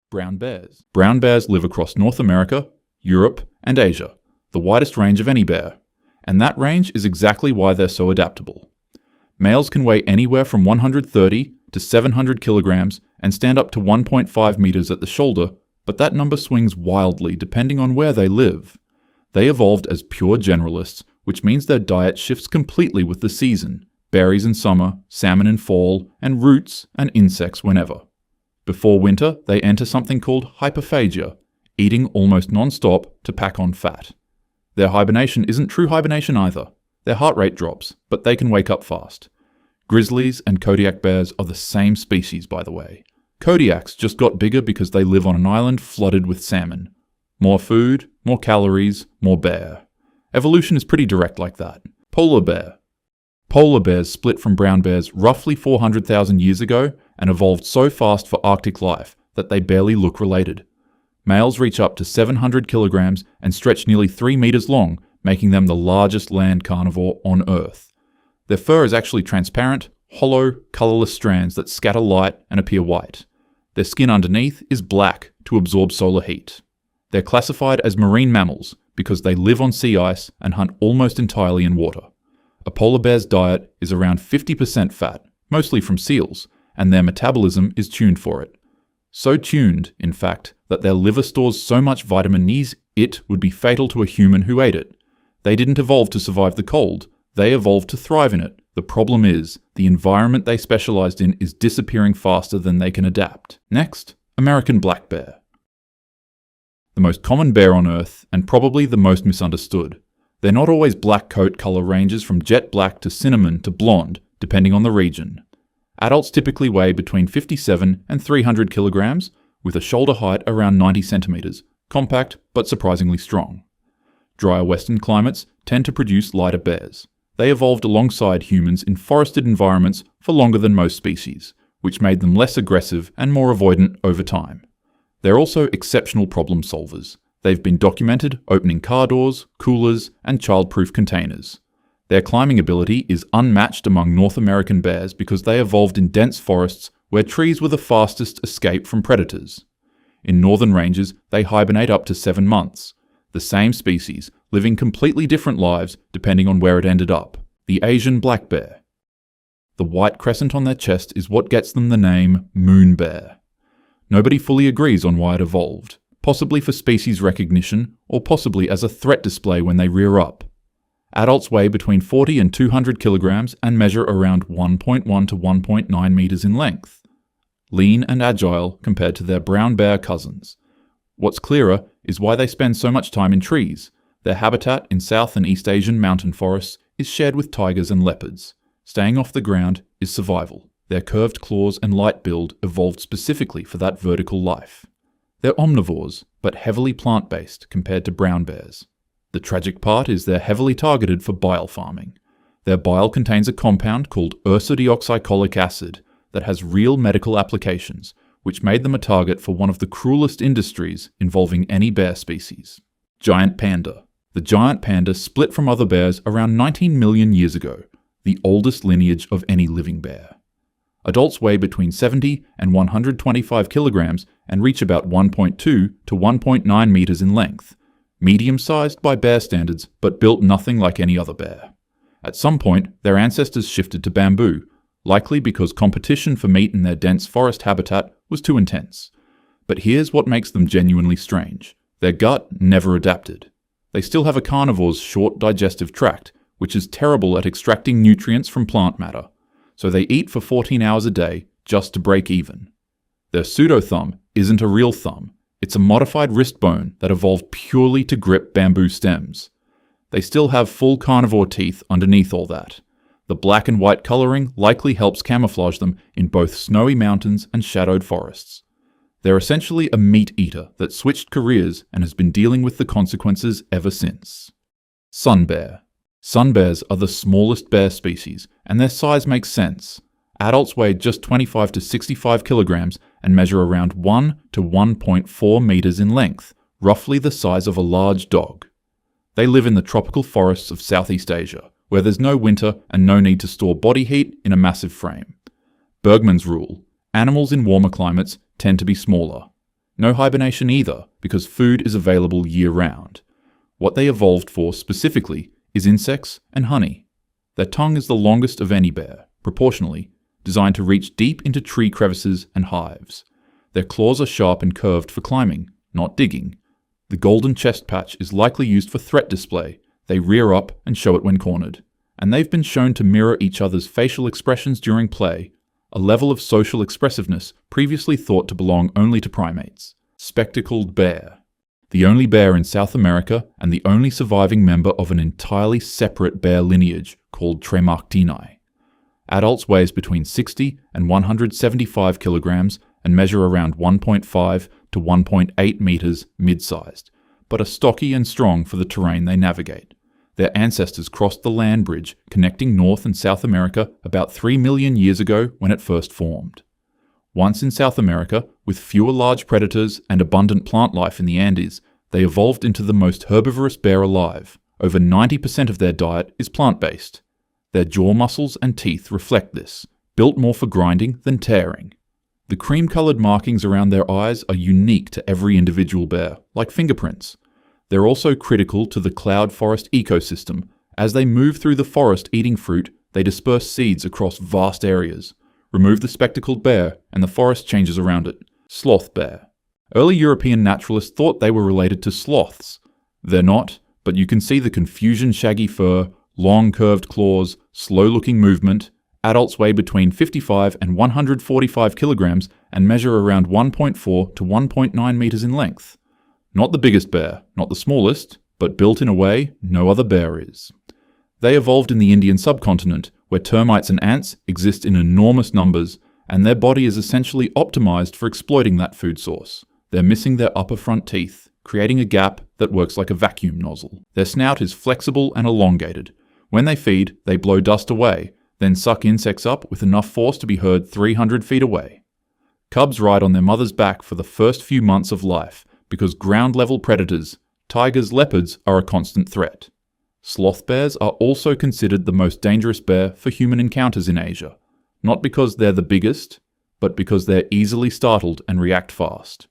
Brown bears. Brown bears live across North America, Europe, and Asia, the widest range of any bear. And that range is exactly why they're so adaptable. Males can weigh anywhere from 130 to 700 kilograms and stand up to 1.5 meters at the shoulder, but that number swings wildly depending on where they live. They evolved as pure generalists, which means their diet shifts completely with the season: berries in summer, salmon in fall, and roots and insects whenever. Before winter, they enter something called hyperphagia, eating almost non-stop to pack on fat. Their hibernation isn't true hibernation either. Their heart rate drops, but they can wake up fast. Grizzlies and Kodiak bears are the same species, by the way. Kodiaks just got bigger because they live on an island flooded with salmon. More food, more calories, more bear. Evolution is pretty direct like that. Polar bear. Polar bears split from brown bears roughly 400,000 years ago and evolved so fast for Arctic life that they barely look related. Males reach up to 700 kilograms and stretch nearly 3 meters long, making them the largest land carnivore on Earth. Their fur is actually transparent, hollow, colorless strands that scatter light and appear white. Their skin underneath is black to absorb solar heat. They're classified as marine mammals because they live on sea ice and hunt almost entirely in water. A polar bear's diet is around 50% fat, mostly from seals, and their metabolism is tuned for it. So tuned, in fact, that their liver stores so much vitamin E it would be fatal to a human who ate it. They didn't evolve to survive the cold, they evolved to thrive in it. The problem is, the environment they specialized in is disappearing faster than they can adapt. Next, American black bear. The most common bear on Earth, and probably the most misunderstood. They're not always black coat color ranges from jet black to cinnamon to blonde, depending on the region. Adults typically weigh between 57 and 300 kilograms, with a shoulder height around 90 centimeters, compact but surprisingly strong. Drier western climates tend to produce lighter bears. They evolved alongside humans in forested environments for longer than most species, which made them less aggressive and more avoidant over time. They're also exceptional problem solvers. They've been documented opening car doors, coolers, and child-proof containers. Their climbing ability is unmatched among North American bears because they evolved in dense forests where trees were the fastest escape from predators. In northern ranges, they hibernate up to 7 months. The same species, living completely different lives depending on where it ended up. The Asian black bear. The white crescent on their chest is what gets them the name moon bear. Nobody fully agrees on why it evolved, possibly for species recognition or possibly as a threat display when they rear up. Adults weigh between 40 and 200 kilograms and measure around 1.1 to 1.9 meters in length. Lean and agile compared to their brown bear cousins. What's clearer is why they spend so much time in trees. Their habitat in South and East Asian mountain forests is shared with tigers and leopards. Staying off the ground is survival. Their curved claws and light build evolved specifically for that vertical life. They're omnivores, but heavily plant-based compared to brown bears. The tragic part is they're heavily targeted for bile farming. Their bile contains a compound called ursodeoxycholic acid that has real medical applications, which made them a target for one of the cruelest industries involving any bear species. Giant panda. The giant panda split from other bears around 19 million years ago, the oldest lineage of any living bear. Adults weigh between 70 and 125 kilograms and reach about 1.2 to 1.9 meters in length. Medium-sized by bear standards, but built nothing like any other bear. At some point, their ancestors shifted to bamboo, likely because competition for meat in their dense forest habitat was too intense. But here's what makes them genuinely strange. Their gut never adapted. They still have a carnivore's short digestive tract, which is terrible at extracting nutrients from plant matter. So they eat for 14 hours a day just to break even. Their pseudo-thumb isn't a real thumb. It's a modified wrist bone that evolved purely to grip bamboo stems. They still have full carnivore teeth underneath all that. The black and white coloring likely helps camouflage them in both snowy mountains and shadowed forests. They're essentially a meat eater that switched careers and has been dealing with the consequences ever since. Sun bear. Sun bears are the smallest bear species, and their size makes sense. Adults weigh just 25 to 65 kilograms and measure around 1 to 1.4 meters in length, roughly the size of a large dog. They live in the tropical forests of Southeast Asia, where there's no winter and no need to store body heat in a massive frame. Bergman's rule: animals in warmer climates tend to be smaller. No hibernation either, because food is available year-round. What they evolved for specifically is insects and honey. Their tongue is the longest of any bear, proportionally, designed to reach deep into tree crevices and hives. Their claws are sharp and curved for climbing, not digging. The golden chest patch is likely used for threat display. They rear up and show it when cornered. And they've been shown to mirror each other's facial expressions during play, a level of social expressiveness previously thought to belong only to primates. Spectacled bear. The only bear in South America and the only surviving member of an entirely separate bear lineage called Tremarctini. Adults weighs between 60 and 175 kilograms and measure around 1.5 to 1.8 meters mid-sized, but are stocky and strong for the terrain they navigate. Their ancestors crossed the land bridge connecting North and South America about 3 million years ago when it first formed. Once in South America, with fewer large predators and abundant plant life in the Andes, they evolved into the most herbivorous bear alive. Over 90% of their diet is plant-based. Their jaw muscles and teeth reflect this, built more for grinding than tearing. The cream-colored markings around their eyes are unique to every individual bear, like fingerprints. They're also critical to the cloud forest ecosystem. As they move through the forest eating fruit, they disperse seeds across vast areas. Remove the spectacled bear, and the forest changes around it. Sloth bear. Early European naturalists thought they were related to sloths. They're not, but you can see the confusion shaggy fur, long curved claws, slow-looking movement. Adults weigh between 55 and 145 kilograms and measure around 1.4 to 1.9 meters in length. Not the biggest bear, not the smallest, but built in a way no other bear is. They evolved in the Indian subcontinent, where termites and ants exist in enormous numbers, and their body is essentially optimized for exploiting that food source. They're missing their upper front teeth, creating a gap that works like a vacuum nozzle. Their snout is flexible and elongated. When they feed, they blow dust away, then suck insects up with enough force to be heard 300 feet away. Cubs ride on their mother's back for the first few months of life because ground-level predators, tigers, leopards, are a constant threat. Sloth bears are also considered the most dangerous bear for human encounters in Asia, not because they're the biggest, but because they're easily startled and react fast.